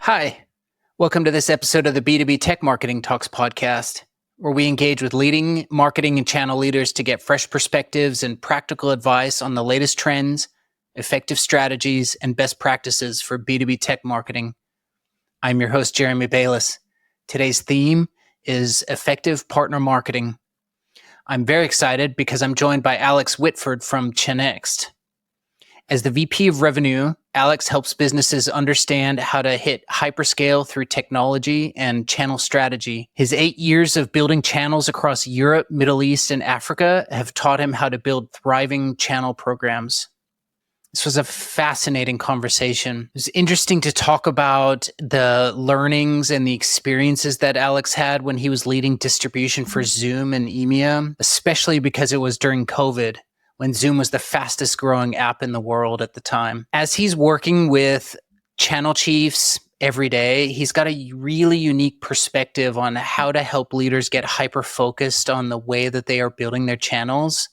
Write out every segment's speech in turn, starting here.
Hi, welcome to this episode of the B2B Tech Marketing Talks podcast, where we engage with leading marketing and channel leaders to get fresh perspectives and practical advice on the latest trends, effective strategies, and best practices for B2B tech marketing. I'm your host, Jeremy Balius. Today's theme is effective partner marketing. I'm very excited because I'm joined by Alex Whitford from Channext. As the VP of Revenue, Alex helps businesses understand how to hit hyperscale through technology and channel strategy. His 8 years of building channels across Europe, Middle East, and Africa have taught him how to build thriving channel programs. This was a fascinating conversation. It was interesting to talk about the learnings and the experiences that Alex had when he was leading distribution for Zoom and EMEA, especially because it was during COVID, when Zoom was the fastest growing app in the world at the time. As he's working with channel chiefs every day, he's got a really unique perspective on how to help leaders get hyper-focused on the way that they are building their channels,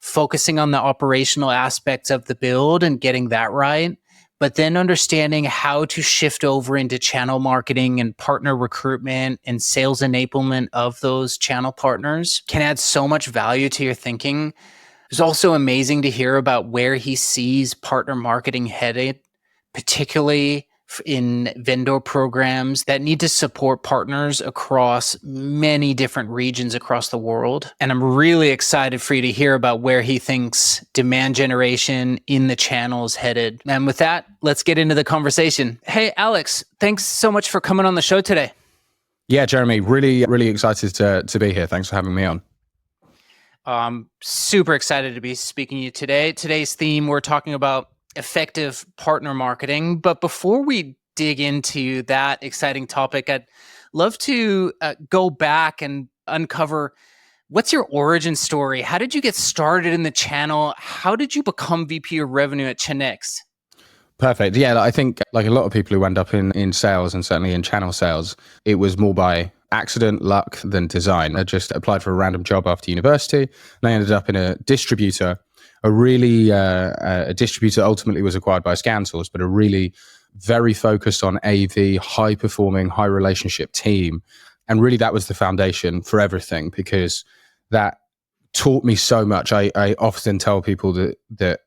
focusing on the operational aspects of the build and getting that right, but then understanding how to shift over into channel marketing and partner recruitment and sales enablement of those channel partners can add so much value to your thinking. It's also amazing to hear about where he sees partner marketing headed, particularly in vendor programs that need to support partners across many different regions across the world. And I'm really excited for you to hear about where he thinks demand generation in the channel is headed. And with that, let's get into the conversation. Hey, Alex, thanks so much for coming on the show today. Yeah, Jeremy, really excited to be here. Thanks for having me on. Super excited to be speaking to you today. Today's theme, we're talking about effective partner marketing. But before we dig into that exciting topic, I'd love to go back and uncover what's your origin story? How did you get started in the channel? How did you become VP of Revenue at Chenix? Perfect. Yeah, I think like a lot of people who end up in sales and certainly in channel sales, it was more by accident, luck than design. I just applied for a random job after university and I ended up in a distributor. A distributor ultimately was acquired by ScanSource, but a really very focused on AV, high performing, high relationship team. And really that was the foundation for everything because that taught me so much. I often tell people that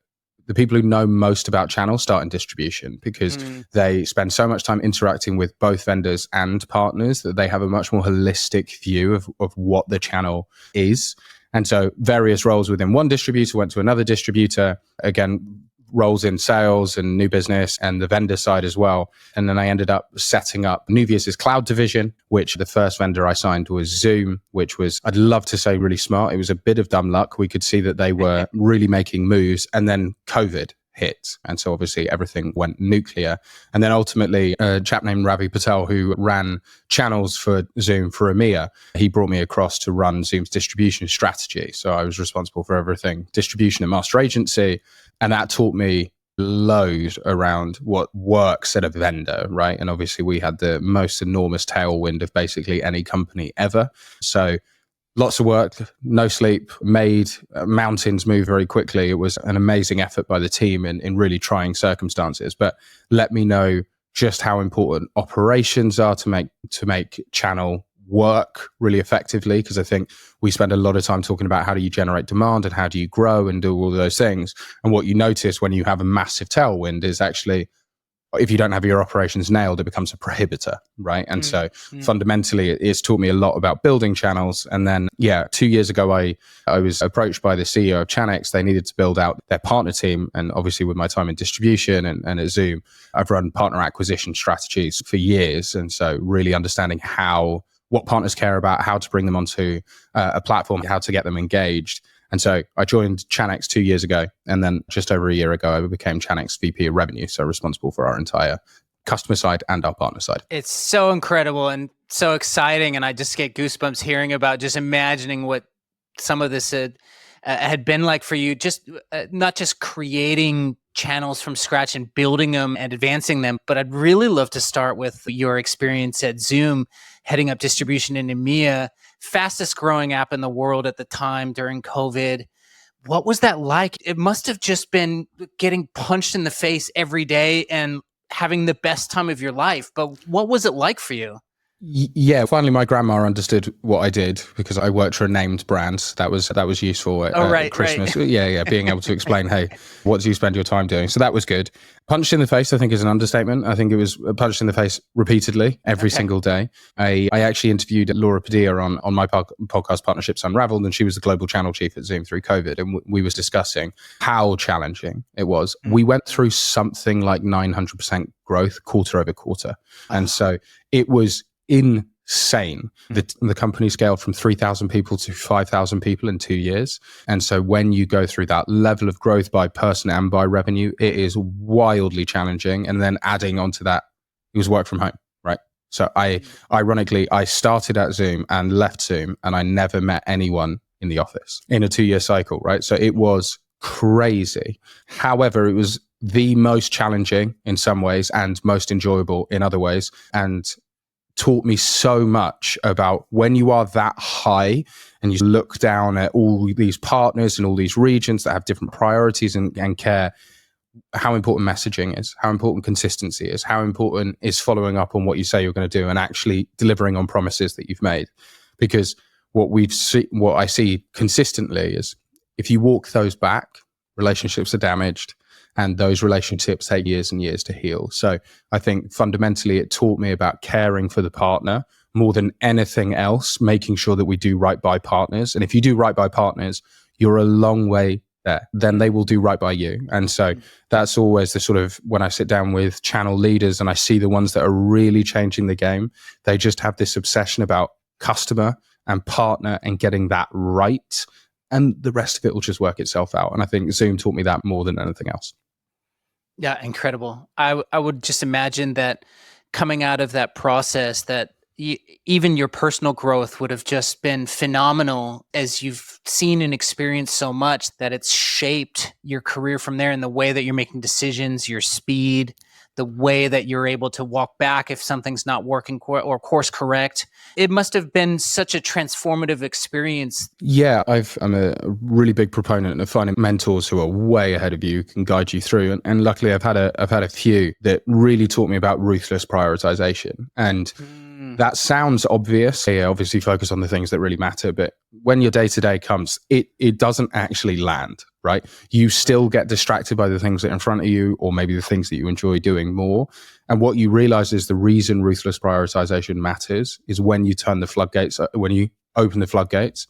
the people who know most about channels start in distribution because they spend so much time interacting with both vendors and partners that they have a much more holistic view of what the channel is. And so various roles within one distributor went to another distributor, again, roles in sales and new business and the vendor side as well. And then I ended up setting up Nuvius's cloud division, which the first vendor I signed was Zoom, which was, I'd love to say really smart. It was a bit of dumb luck. We could see that they were really making moves and then COVID hit. And so obviously everything went nuclear. And then ultimately a chap named Ravi Patel, who ran channels for Zoom for EMEA, he brought me across to run Zoom's distribution strategy. So I was responsible for everything, distribution and master agency. And that taught me loads around what works at a vendor, right? And obviously we had the most enormous tailwind of basically any company ever. So lots of work, no sleep, made mountains move very quickly. It was an amazing effort by the team in really trying circumstances. But let me know just how important operations are to make channel work really effectively, because I think we spend a lot of time talking about how do you generate demand and how do you grow and do all of those things. And what you notice when you have a massive tailwind is actually, if you don't have your operations nailed, it becomes a prohibitor, right? And so fundamentally, it's taught me a lot about building channels. And then, 2 years ago, I was approached by the CEO of Channext. They needed to build out their partner team. And obviously with my time in distribution and at Zoom, I've run partner acquisition strategies for years. And so really understanding what partners care about, how to bring them onto a platform, how to get them engaged. And so I joined Channext 2 years ago. And then just over a year ago, I became Channext VP of Revenue. So responsible for our entire customer side and our partner side. It's so incredible and so exciting. And I just get goosebumps hearing about just imagining what some of this had been like for you, just not just creating channels from scratch and building them and advancing them, but I'd really love to start with your experience at Zoom, heading up distribution in EMEA, fastest growing app in the world at the time during COVID. What was that like? It must have just been getting punched in the face every day and having the best time of your life. But what was it like for you? Yeah, finally my grandma understood what I did because I worked for a named brand. That was useful at, Oh, right, Christmas. right. Yeah, being able to explain, hey, what do you spend your time doing? So that was good. Punched in the face, I think, is an understatement. I think it was punched in the face repeatedly every single day. I actually interviewed Laura Padilla on my podcast Partnerships Unraveled, and she was the global channel chief at Zoom through COVID, and we was discussing how challenging it was. We went through something like 900% growth quarter over quarter, and so it was insane. The company scaled from 3,000 people to 5,000 people in 2 years. And so when you go through that level of growth by person and by revenue, it is wildly challenging. And then adding onto that, it was work from home, right? So ironically, I started at Zoom and left Zoom, and I never met anyone in the office in a 2-year cycle, right? So it was crazy. However, it was the most challenging in some ways and most enjoyable in other ways. And taught me so much about when you are that high and you look down at all these partners and all these regions that have different priorities and care, how important messaging is, how important consistency is, how important is following up on what you say you're going to do and actually delivering on promises that you've made. Because what I see consistently is if you walk those back, relationships are damaged. And those relationships take years and years to heal. So I think fundamentally it taught me about caring for the partner more than anything else, making sure that we do right by partners. And if you do right by partners, you're a long way there. Then they will do right by you. And so that's always the sort of, when I sit down with channel leaders and I see the ones that are really changing the game, they just have this obsession about customer and partner and getting that right. And the rest of it will just work itself out. And I think Zoom taught me that more than anything else. Yeah, incredible. I would just imagine that coming out of that process, that even your personal growth would have just been phenomenal, as you've seen and experienced so much that it's shaped your career from there, and the way that you're making decisions, your speed, the way that you're able to walk back if something's not working or course correct. It must have been such a transformative experience. Yeah, I'm a really big proponent of finding mentors who are way ahead of you, can guide you through. And luckily I've had a few that really taught me about ruthless prioritization. And that sounds obvious. Yeah, obviously focus on the things that really matter. But when your day-to-day comes, it doesn't actually land, right? You still get distracted by the things that are in front of you, or maybe the things that you enjoy doing more. And what you realize is the reason ruthless prioritization matters is when you turn the floodgates, when you open the floodgates,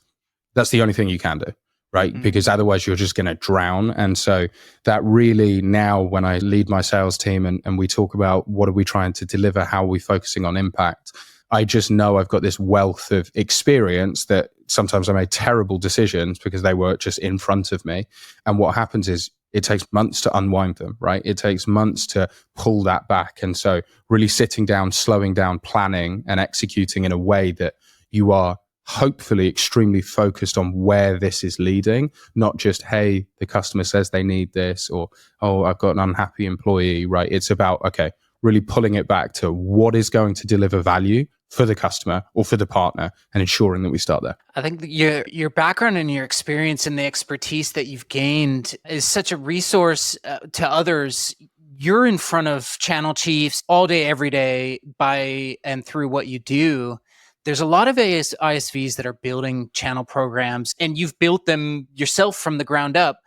that's the only thing you can do, right? Because otherwise you're just going to drown. And so that really, now when I lead my sales team and we talk about what are we trying to deliver, how are we focusing on impact, I just know I've got this wealth of experience that sometimes I made terrible decisions because they were just in front of me. And what happens is it takes months to unwind them, right? It takes months to pull that back. And so really sitting down, slowing down, planning and executing in a way that you are hopefully extremely focused on where this is leading, not just, hey, the customer says they need this, or, oh, I've got an unhappy employee, right? It's about, okay, really pulling it back to what is going to deliver value for the customer or for the partner, and ensuring that we start there. I think that your background and your experience and the expertise that you've gained is such a resource to others. You're in front of channel chiefs all day, every day, by and through what you do. There's a lot of ISVs that are building channel programs, and you've built them yourself from the ground up.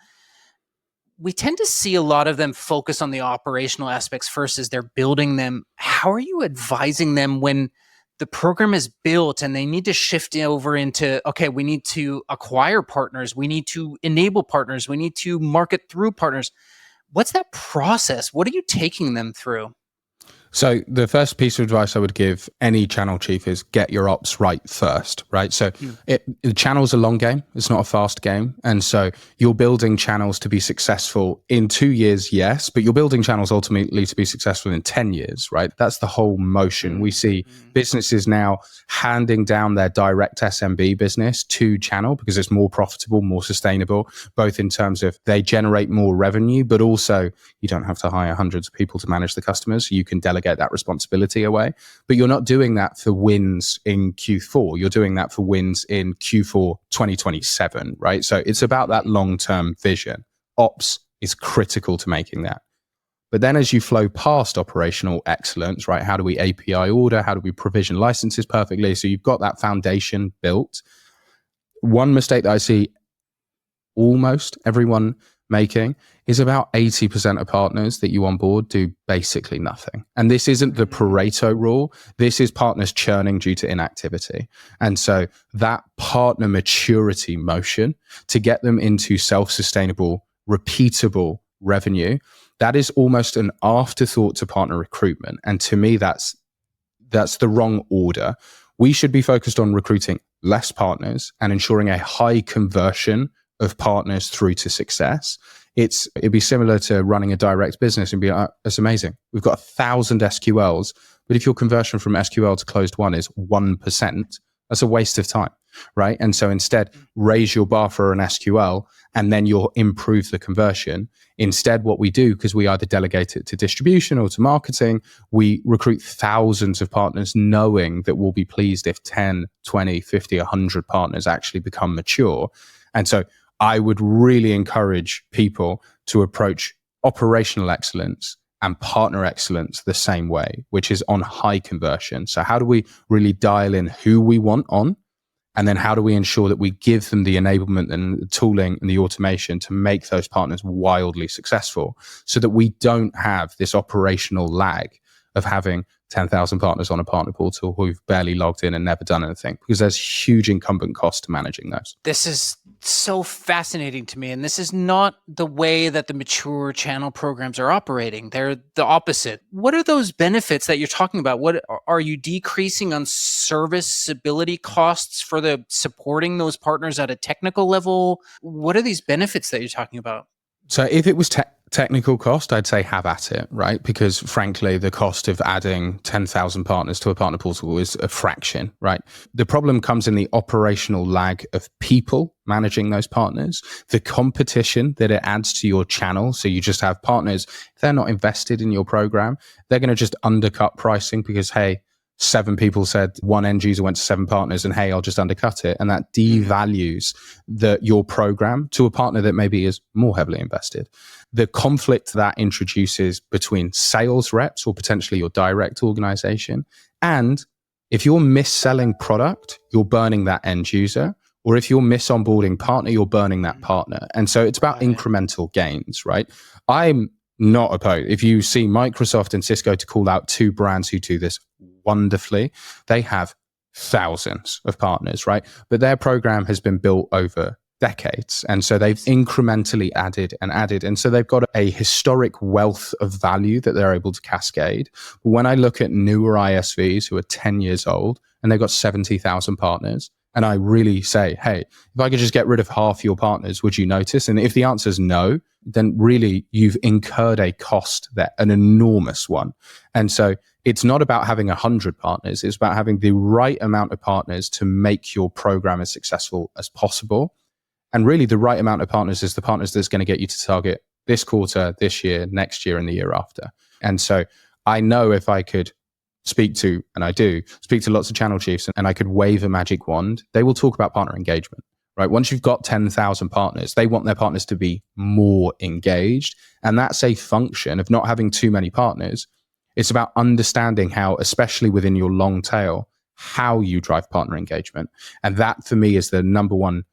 We tend to see a lot of them focus on the operational aspects first as they're building them. How are you advising them when the program is built and they need to shift over into, okay, we need to acquire partners, we need to enable partners, we need to market through partners? What's that process? What are you taking them through? So the first piece of advice I would give any channel chief is get your ops right first, right? So the channel's a long game. It's not a fast game. And so you're building channels to be successful in 2 years, yes, but you're building channels ultimately to be successful in 10 years, right? That's the whole motion. We see businesses now handing down their direct SMB business to channel because it's more profitable, more sustainable, both in terms of they generate more revenue, but also you don't have to hire hundreds of people to manage the customers. You can delegate that responsibility away, but you're not doing that for wins in Q4. You're doing that for wins in Q4 2027, right? So it's about that long-term vision. Ops is critical to making that. But then as you flow past operational excellence, right? How do we API order? How do we provision licenses perfectly? So you've got that foundation built. One mistake that I see almost everyone making is about 80% of partners that you onboard do basically nothing. And this isn't the Pareto rule. This is partners churning due to inactivity. And so that partner maturity motion to get them into self-sustainable, repeatable revenue, that is almost an afterthought to partner recruitment. And to me, that's the wrong order. We should be focused on recruiting less partners and ensuring a high conversion of partners through to success. It'd be similar to running a direct business and be like, that's amazing. We've got 1,000 SQLs, but if your conversion from SQL to closed won is 1%, that's a waste of time, right? And so instead, raise your bar for an SQL and then you'll improve the conversion. Instead, what we do, because we either delegate it to distribution or to marketing, we recruit thousands of partners knowing that we'll be pleased if 10, 20, 50, 100 partners actually become mature. And so I would really encourage people to approach operational excellence and partner excellence the same way, which is on high conversion. So how do we really dial in who we want on? And then how do we ensure that we give them the enablement and the tooling and the automation to make those partners wildly successful so that we don't have this operational lag of having 10,000 partners on a partner portal who've barely logged in and never done anything, because there's huge incumbent cost to managing those. This is so fascinating to me. And this is not the way that the mature channel programs are operating. They're the opposite. What are those benefits that you're talking about? What are you decreasing on serviceability costs for the supporting those partners at a technical level? What are these benefits that you're talking about? So if it was technical cost, I'd say have at it, right? Because frankly, the cost of adding 10,000 partners to a partner portal is a fraction, right? The problem comes in the operational lag of people managing those partners, the competition that it adds to your channel. So you just have partners, if they're not invested in your program, they're going to just undercut pricing because, hey, 7 people said one end user went to 7 partners and hey, I'll just undercut it. And that devalues your program to a partner that maybe is more heavily invested. The conflict that introduces between sales reps or potentially your direct organization. And if you're mis-selling product, you're burning that end user. Or if you're mis-onboarding partner, you're burning that partner. And so it's about incremental gains, right? I'm not opposed. If you see Microsoft and Cisco, to call out 2 brands who do this wonderfully, they have thousands of partners, right? But their program has been built over decades. And so they've incrementally added and added. And so they've got a historic wealth of value that they're able to cascade. But when I look at newer ISVs who are 10 years old and they've got 70,000 partners, and I really say, hey, if I could just get rid of half your partners, would you notice? And if the answer is no, then really you've incurred a cost there, an enormous one. And so it's not about having 100 partners. It's about having the right amount of partners to make your program as successful as possible. And really the right amount of partners is the partners that's going to get you to target this quarter, this year, next year, and the year after. And so I know if I could speak to, and I do, speak to lots of channel chiefs and I could wave a magic wand, they will talk about partner engagement, right? Once you've got 10,000 partners, they want their partners to be more engaged. And that's a function of not having too many partners. It's about understanding how, especially within your long tail, how you drive partner engagement. And that for me is the number one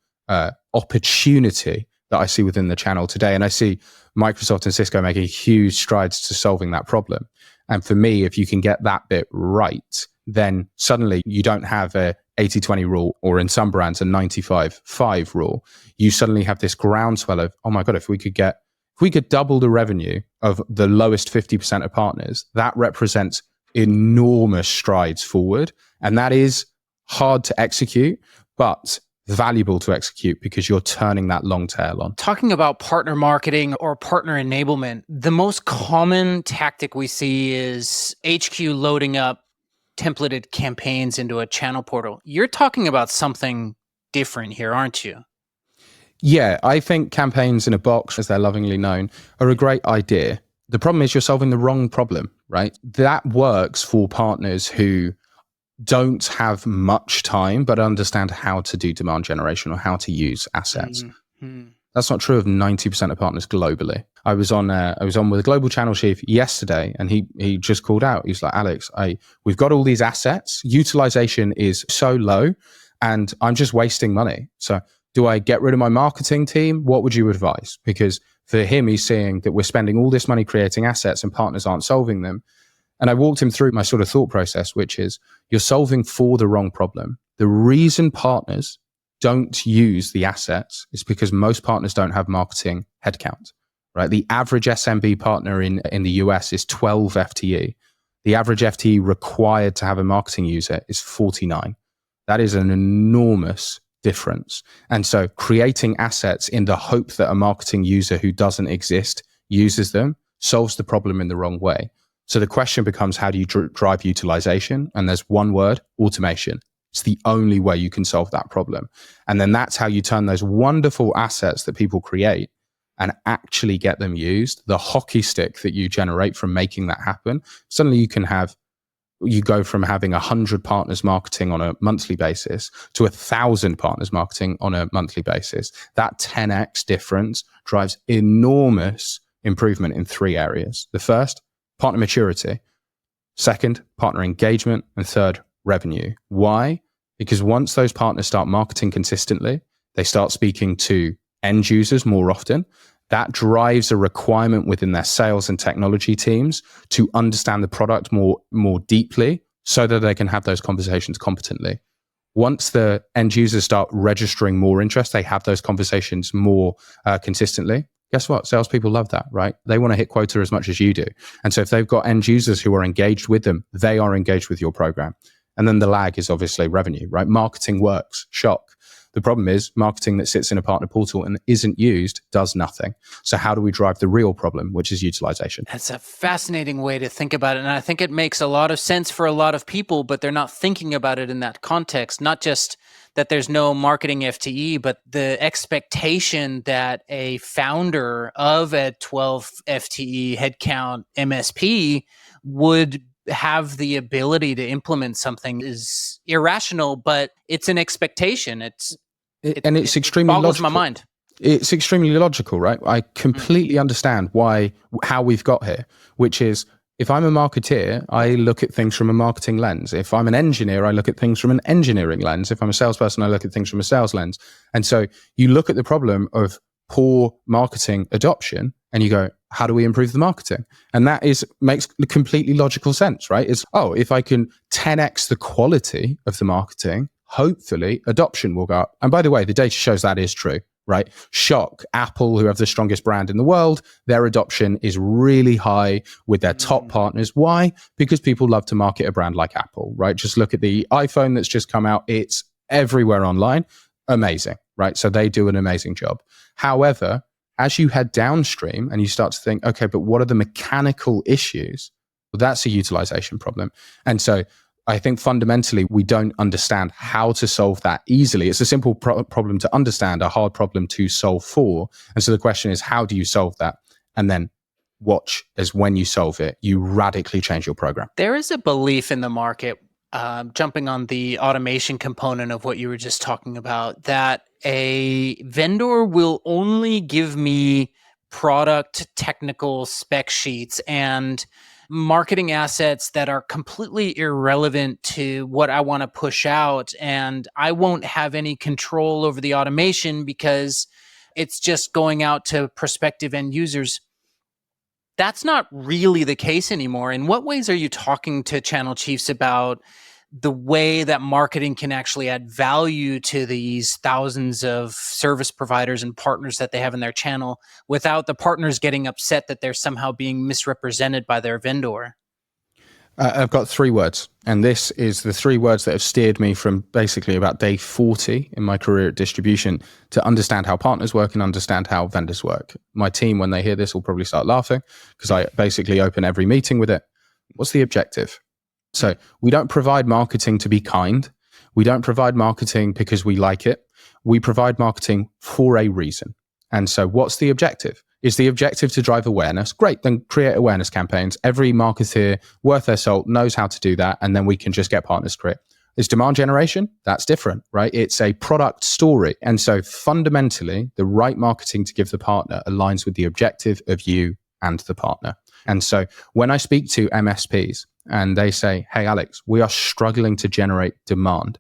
opportunity that I see within the channel today. And I see Microsoft and Cisco making huge strides to solving that problem. And for me, if you can get that bit right, then suddenly you don't have a 80-20 rule, or in some brands, a 95-5 rule. You suddenly have this groundswell of, oh my God, if we could double the revenue of the lowest 50% of partners, that represents enormous strides forward. And that is hard to execute, but valuable to execute because you're turning that long tail on. Talking about partner marketing or partner enablement, the most common tactic we see is HQ loading up templated campaigns into a channel portal. You're talking about something different here, aren't you? Yeah, I think campaigns in a box, as they're lovingly known, are a great idea. The problem is you're solving the wrong problem, right? That works for partners who don't have much time, but understand how to do demand generation or how to use assets. Mm-hmm. That's not true of 90% of partners globally. I was on with a global channel chief yesterday, and he just called out. He's like, Alex, we've got all these assets. Utilization is so low, and I'm just wasting money. So do I get rid of my marketing team? What would you advise? Because for him, he's seeing that we're spending all this money creating assets and partners aren't solving them. And I walked him through my sort of thought process, which is you're solving for the wrong problem. The reason partners don't use the assets is because most partners don't have marketing headcount, right? The average SMB partner in the US is 12 FTE. The average FTE required to have a marketing user is 49. That is an enormous difference. And so creating assets in the hope that a marketing user who doesn't exist uses them solves the problem in the wrong way. So the question becomes, how do you drive utilization? And there's one word: automation. It's the only way you can solve that problem. And then that's how you turn those wonderful assets that people create and actually get them used. The hockey stick that you generate from making that happen, suddenly you go from having 100 partners marketing on a monthly basis to 1,000 partners marketing on a monthly basis. That 10x difference drives enormous improvement in 3 areas. The first, partner maturity. Second, partner engagement. And third, revenue. Why? Because once those partners start marketing consistently, they start speaking to end users more often. That drives a requirement within their sales and technology teams to understand the product more deeply so that they can have those conversations competently. Once the end users start registering more interest, they have those conversations more consistently. Guess what? Salespeople love that, right? They want to hit quota as much as you do. And so if they've got end users who are engaged with them, they are engaged with your program. And then the lag is obviously revenue, right? Marketing works, shock. The problem is marketing that sits in a partner portal and isn't used does nothing. So how do we drive the real problem, which is utilization? That's a fascinating way to think about it. And I think it makes a lot of sense for a lot of people, but they're not thinking about it in that context. Not just that there's no marketing FTE, but the expectation that a founder of a 12 FTE headcount MSP would have the ability to implement something is irrational, but it's an expectation. It's extremely boggles logical. my mind. It's extremely logical, right? I completely understand how we've got here, which is, if I'm a marketeer, I look at things from a marketing lens. If I'm an engineer, I look at things from an engineering lens. If I'm a salesperson, I look at things from a sales lens. And so you look at the problem of poor marketing adoption and you go, how do we improve the marketing? And that makes completely logical sense, right? If I can 10x the quality of the marketing, hopefully adoption will go up. And by the way, the data shows that is true, right? Shock, Apple, who have the strongest brand in the world, their adoption is really high with their top partners. Why? Because people love to market a brand like Apple, right? Just look at the iPhone that's just come out. It's everywhere online. Amazing, right? So they do an amazing job. However, as you head downstream and you start to think, okay, but what are the mechanical issues? Well, that's a utilization problem. And so I think fundamentally, we don't understand how to solve that easily. It's a simple problem to understand, a hard problem to solve for. And so the question is, how do you solve that? And then watch as when you solve it, you radically change your program. There is a belief in the market, jumping on the automation component of what you were just talking about, that a vendor will only give me product technical spec sheets and marketing assets that are completely irrelevant to what I want to push out. And I won't have any control over the automation because it's just going out to prospective end users. That's not really the case anymore. In what ways are you talking to channel chiefs about the way that marketing can actually add value to these thousands of service providers and partners that they have in their channel without the partners getting upset that they're somehow being misrepresented by their vendor? I've got 3 words, and this is the 3 words that have steered me from basically about day 40 in my career at distribution to understand how partners work and understand how vendors work. My team, when they hear this, will probably start laughing because I basically open every meeting with it. What's the objective? So we don't provide marketing to be kind. We don't provide marketing because we like it. We provide marketing for a reason. And so what's the objective? Is the objective to drive awareness? Great, then create awareness campaigns. Every marketer worth their salt knows how to do that, and then we can just get partners to create. Is demand generation? That's different, right? It's a product story. And so fundamentally, the right marketing to give the partner aligns with the objective of you and the partner. And so when I speak to MSPs and they say, hey, Alex, we are struggling to generate demand.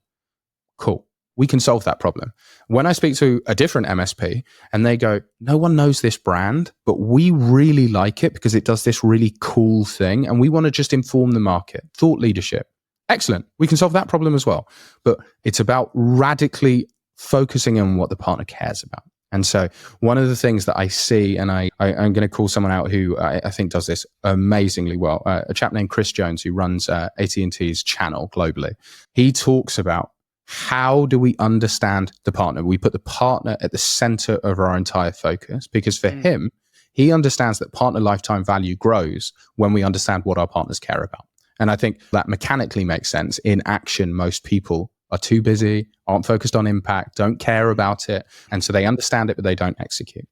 Cool. We can solve that problem. When I speak to a different MSP and they go, no one knows this brand, but we really like it because it does this really cool thing. And we want to just inform the market. Thought leadership. Excellent. We can solve that problem as well. But it's about radically focusing on what the partner cares about. And so one of the things that I see, and I'm going to call someone out who I think does this amazingly well, a chap named Chris Jones, who runs AT&T's channel globally. He talks about how do we understand the partner? We put the partner at the center of our entire focus because for him, he understands that partner lifetime value grows when we understand what our partners care about. And I think that mechanically makes sense. In action, most people are too busy, aren't focused on impact, don't care about it. And so they understand it, but they don't execute.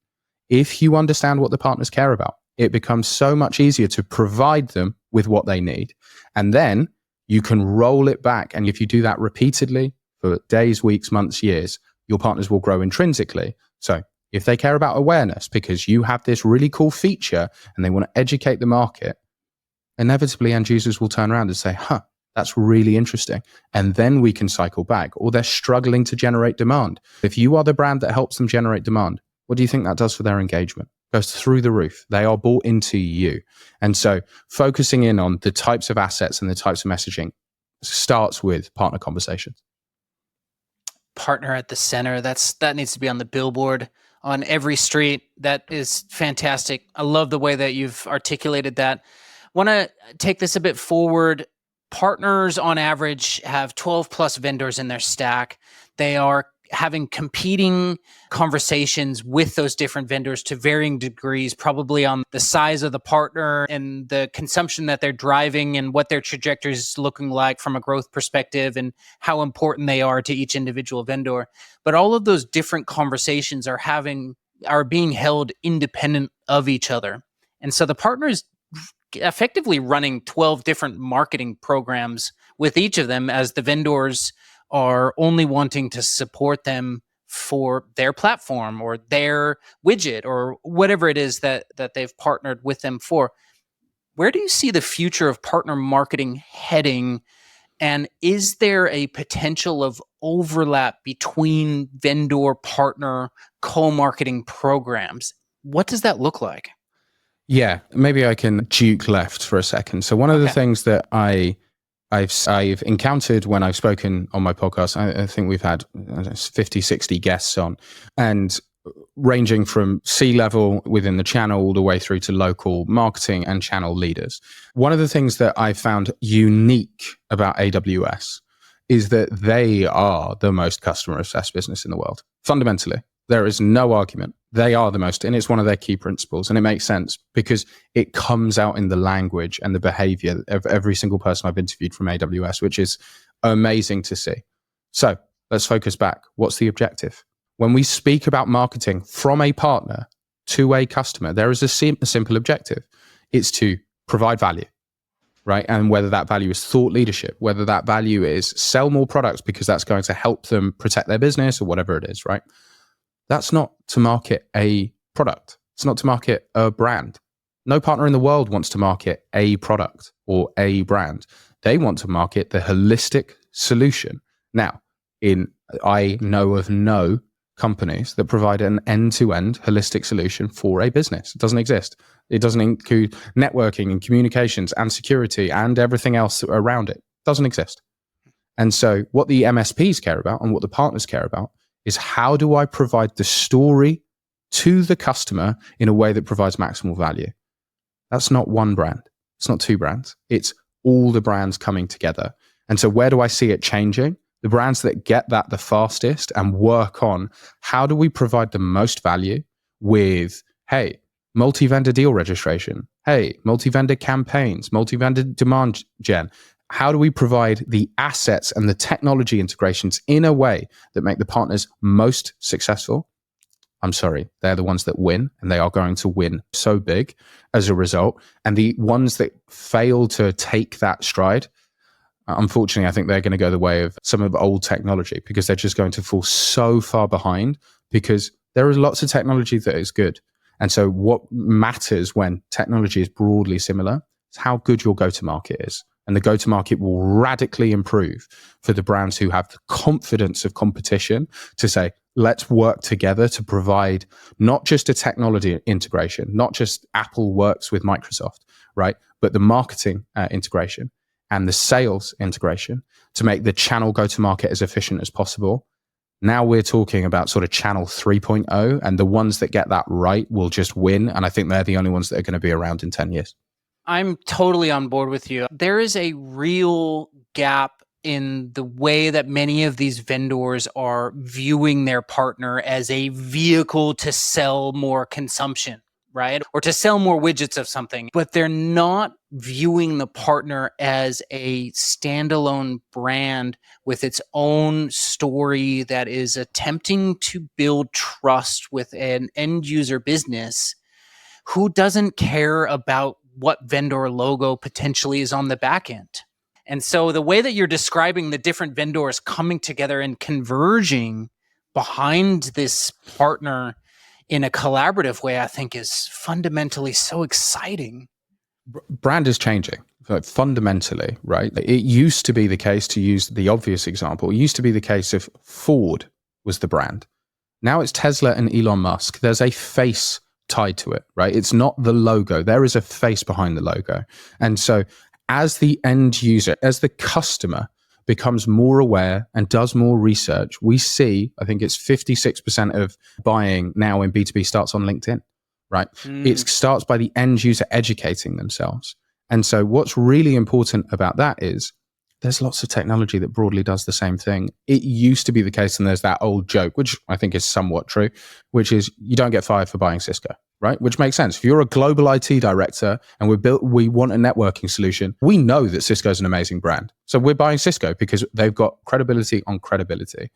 If you understand what the partners care about, it becomes so much easier to provide them with what they need. And then you can roll it back. And if you do that repeatedly for days, weeks, months, years, your partners will grow intrinsically. So if they care about awareness because you have this really cool feature and they want to educate the market, inevitably end users will turn around and say, that's really interesting. And then we can cycle back. Or they're struggling to generate demand. If you are the brand that helps them generate demand, what do you think that does for their engagement? It goes through the roof. They are bought into you. And so focusing in on the types of assets and the types of messaging starts with partner conversations. Partner at the center. That needs to be on the billboard on every street. That is fantastic. I love the way that you've articulated that. Want to take this a bit forward. Partners on average have 12 plus vendors in their stack. They are having competing conversations with those different vendors to varying degrees, probably on the size of the partner and the consumption that they're driving and what their trajectory is looking like from a growth perspective and how important they are to each individual vendor. But all of those different conversations are being held independent of each other. And so the partners effectively running 12 different marketing programs with each of them, as the vendors are only wanting to support them for their platform or their widget or whatever it is that they've partnered with them for. Where do you see the future of partner marketing heading? And is there a potential of overlap between vendor partner co-marketing programs? What does that look like? Yeah, maybe I can juke left for a second. So one of the things that I've encountered when I've spoken on my podcast, I think we've had 50, 60 guests on, and ranging from C-level within the channel all the way through to local marketing and channel leaders. One of the things that I found unique about AWS is that they are the most customer-obsessed business in the world. Fundamentally, there is no argument. They are the most, and it's one of their key principles. And it makes sense because it comes out in the language and the behavior of every single person I've interviewed from AWS, which is amazing to see. So let's focus back. What's the objective? When we speak about marketing from a partner to a customer, there is a simple objective. It's to provide value, right? And whether that value is thought leadership, whether that value is sell more products because that's going to help them protect their business or whatever it is, right? That's not to market a product. It's not to market a brand. No partner in the world wants to market a product or a brand. They want to market the holistic solution. Now, I know of no companies that provide an end-to-end holistic solution for a business. It doesn't exist. It doesn't include networking and communications and security and everything else around it. It doesn't exist. And so what the MSPs care about and what the partners care about is how do I provide the story to the customer in a way that provides maximal value? That's not one brand. It's not two brands. It's all the brands coming together. And so where do I see it changing? The brands that get that the fastest and work on how do we provide the most value with, hey, multi-vendor deal registration, hey, multi-vendor campaigns, multi-vendor demand gen. How do we provide the assets and the technology integrations in a way that make the partners most successful? I'm sorry, they're the ones that win, and they are going to win so big as a result. And the ones that fail to take that stride, Unfortunately, I think they're going to go the way of some of old technology because they're just going to fall so far behind, because there is lots of technology that is good. And so what matters when technology is broadly similar is how good your go-to-market is. And the go-to-market will radically improve for the brands who have the confidence of competition to say, let's work together to provide not just a technology integration, not just Apple works with Microsoft, right? But the marketing integration and the sales integration to make the channel go-to-market as efficient as possible. Now we're talking about sort of channel 3.0, and the ones that get that right will just win. And I think they're the only ones that are going to be around in 10 years. I'm totally on board with you. There is a real gap in the way that many of these vendors are viewing their partner as a vehicle to sell more consumption, right? Or to sell more widgets of something, but they're not viewing the partner as a standalone brand with its own story that is attempting to build trust with an end user business who doesn't care about what vendor logo potentially is on the back end. And so the way that you're describing the different vendors coming together and converging behind this partner in a collaborative way, I think is fundamentally so exciting. Brand is changing fundamentally, right? It used to be the case, to use the obvious example, it used to be the case if Ford was the brand. Now it's Tesla and Elon Musk. There's a face tied to it, right? It's not the logo. There is a face behind the logo. And so as the end user, as the customer becomes more aware and does more research, we see, I think it's 56% of buying now in B2B starts on LinkedIn, right? It starts by the end user educating themselves. And so what's really important about that is there's lots of technology that broadly does the same thing. It used to be the case, and there's that old joke, which I think is somewhat true, which is you don't get fired for buying Cisco, right? Which makes sense. If you're a global IT director and we want a networking solution, we know that Cisco is an amazing brand. So we're buying Cisco because they've got credibility on credibility.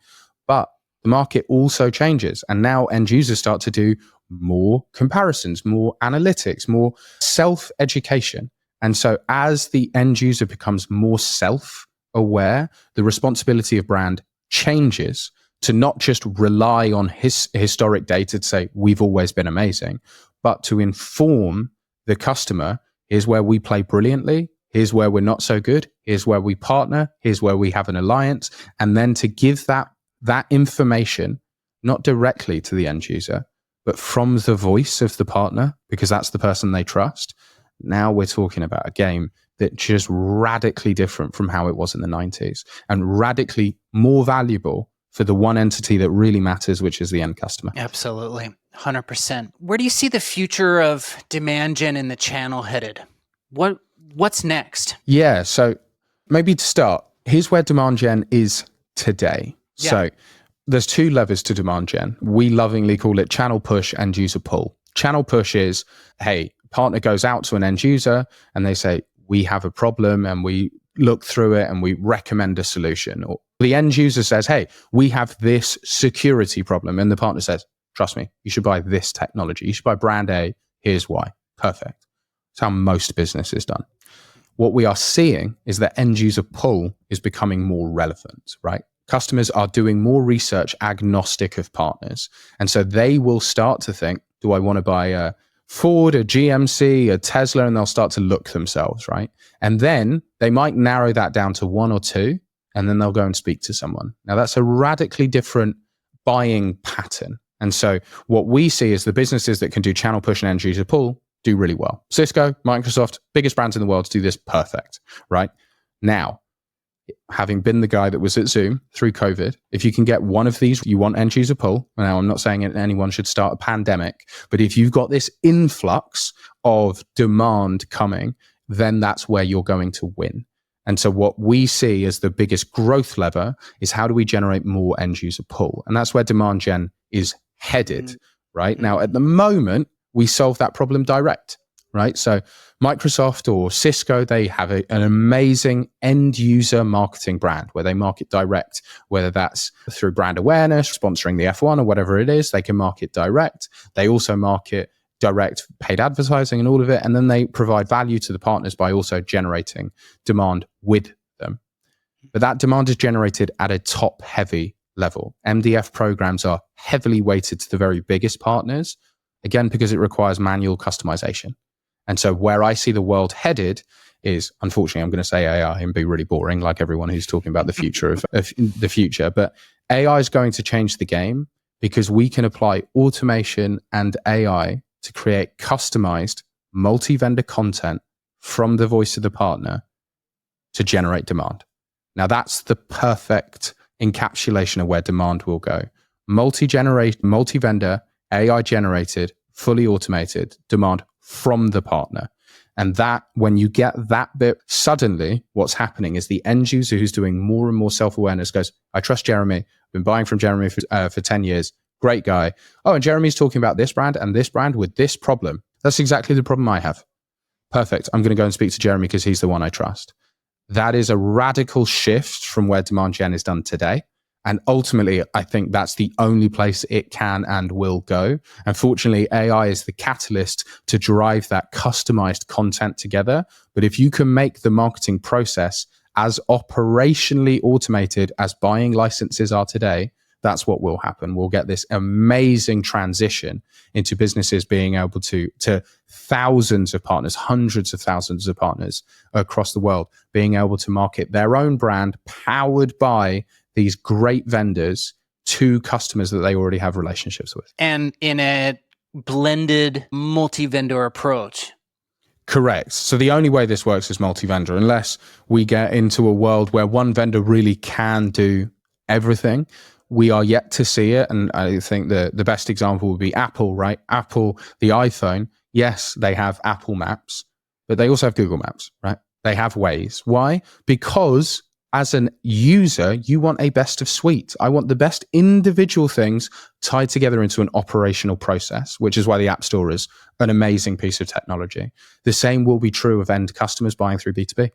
But the market also changes, and now end users start to do more comparisons, more analytics, more self-education. And so as the end user becomes more self-aware, the responsibility of brand changes to not just rely on historic data to say, we've always been amazing, but to inform the customer, here's where we play brilliantly, here's where we're not so good, here's where we partner, here's where we have an alliance, and then to give that information, not directly to the end user, but from the voice of the partner, because that's the person they trust. Now we're talking about a game that's just radically different from how it was in the 90s, and radically more valuable for the one entity that really matters, which is the end customer. Absolutely. 100%. Where do you see the future of demand gen in the channel headed? What's next? Yeah. So maybe to start, here's where demand gen is today. Yeah. So there's two levers to demand gen. We lovingly call it channel push and user pull. Channel push is, hey, partner goes out to an end user and they say, we have a problem, and we look through it and we recommend a solution. Or the end user says, hey, we have this security problem. And the partner says, trust me, you should buy this technology. You should buy brand A. Here's why. Perfect. That's how most business is done. What we are seeing is that end user pull is becoming more relevant, right? Customers are doing more research agnostic of partners. And so they will start to think, do I want to buy a Ford, a GMC, a Tesla? And they'll start to look themselves, right? And then they might narrow that down to one or two, and then they'll go and speak to someone. Now that's a radically different buying pattern. And so what we see is the businesses that can do channel push and end user pull do really well. Cisco, Microsoft, biggest brands in the world do this perfect, right? Now, having been the guy that was at Zoom through COVID, if you can get one of these, you want end user pull. Now, I'm not saying anyone should start a pandemic, but if you've got this influx of demand coming, then that's where you're going to win. And so what we see as the biggest growth lever is how do we generate more end user pull? And that's where demand gen is headed, right? Now, at the moment, we solve that problem direct, right? So Microsoft or Cisco, they have an amazing end user marketing brand where they market direct, whether that's through brand awareness, sponsoring the F1 or whatever it is, they can market direct. They also market direct paid advertising and all of it. And then they provide value to the partners by also generating demand with them. But that demand is generated at a top heavy level. MDF programs are heavily weighted to the very biggest partners, again, because it requires manual customization. And so where I see the world headed is, unfortunately, I'm going to say AI and be really boring, like everyone who's talking about the future of the future. But AI is going to change the game because we can apply automation and AI to create customized multi-vendor content from the voice of the partner to generate demand. Now, that's the perfect encapsulation of where demand will go. Multi-vendor, AI-generated, fully automated demand from the partner. And that, when you get that bit, suddenly what's happening is the end user who's doing more and more self-awareness goes, I trust Jeremy. I've been buying from Jeremy for 10 years. Great guy. Oh, and Jeremy's talking about this brand with this problem. That's exactly the problem I have. Perfect. I'm going to go and speak to Jeremy because he's the one I trust. That is a radical shift from where demand gen is done today. And ultimately, I think that's the only place it can and will go. Unfortunately, AI is the catalyst to drive that customized content together. But if you can make the marketing process as operationally automated as buying licenses are today, that's what will happen. We'll get this amazing transition into businesses being able to thousands of partners, hundreds of thousands of partners across the world, being able to market their own brand powered by these great vendors to customers that they already have relationships with. And in a blended multi-vendor approach. Correct. So the only way this works is multi-vendor, unless we get into a world where one vendor really can do everything. We are yet to see it. And I think the best example would be Apple, right? Apple, the iPhone, yes, they have Apple Maps, but they also have Google Maps, right? They have Waze. Why? Because as an user, you want a best of suite. I want the best individual things tied together into an operational process, which is why the App Store is an amazing piece of technology. The same will be true of end customers buying through B2B,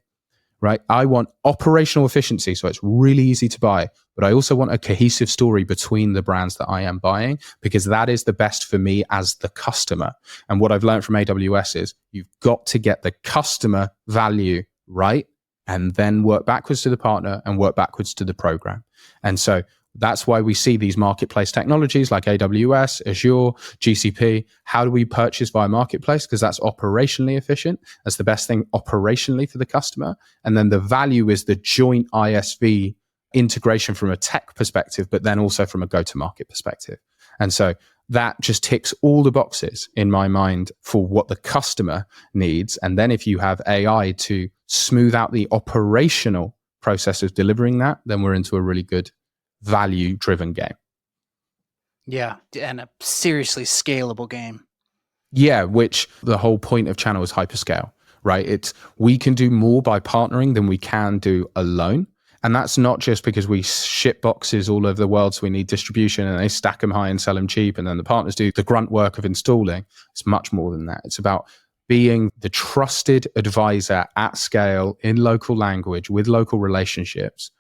right? I want operational efficiency, so it's really easy to buy, but I also want a cohesive story between the brands that I am buying, because that is the best for me as the customer. And what I've learned from AWS is you've got to get the customer value right, and then work backwards to the partner and work backwards to the program. And so that's why we see these marketplace technologies like AWS, Azure, GCP. How do we purchase via marketplace? Because that's operationally efficient. That's the best thing operationally for the customer. And then the value is the joint ISV integration from a tech perspective, but then also from a go-to-market perspective. And so that just ticks all the boxes in my mind for what the customer needs. And then if you have AI to smooth out the operational process of delivering that, then we're into a really good value-driven game. Yeah, and a seriously scalable game. Yeah, which the whole point of channel is hyperscale, right? We can do more by partnering than we can do alone. And that's not just because we ship boxes all over the world, so we need distribution and they stack them high and sell them cheap, and then the partners do the grunt work of installing. It's much more than that. It's about being the trusted advisor at scale in local language with local relationships,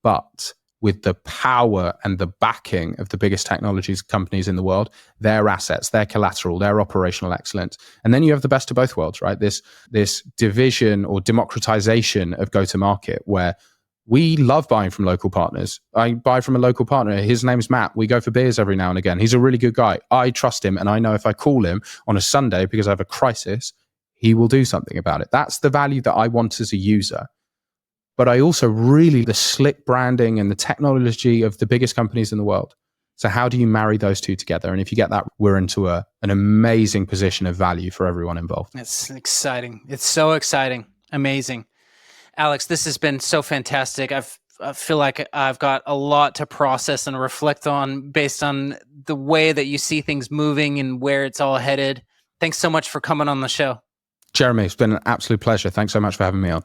but with the power and the backing of the biggest technologies companies in the world, their assets, their collateral, their operational excellence. And then you have the best of both worlds, right? This division or democratization of go-to-market where we love buying from local partners. I buy from a local partner. His name's Matt. We go for beers every now and again. He's a really good guy. I trust him. And I know if I call him on a Sunday because I have a crisis, he will do something about it. That's the value that I want as a user. But I also really the slick branding and the technology of the biggest companies in the world. So how do you marry those two together? And if you get that, we're into an amazing position of value for everyone involved. It's exciting. It's so exciting. Amazing. Alex, this has been so fantastic. I feel like I've got a lot to process and reflect on based on the way that you see things moving and where it's all headed. Thanks so much for coming on the show. Jeremy, it's been an absolute pleasure. Thanks so much for having me on.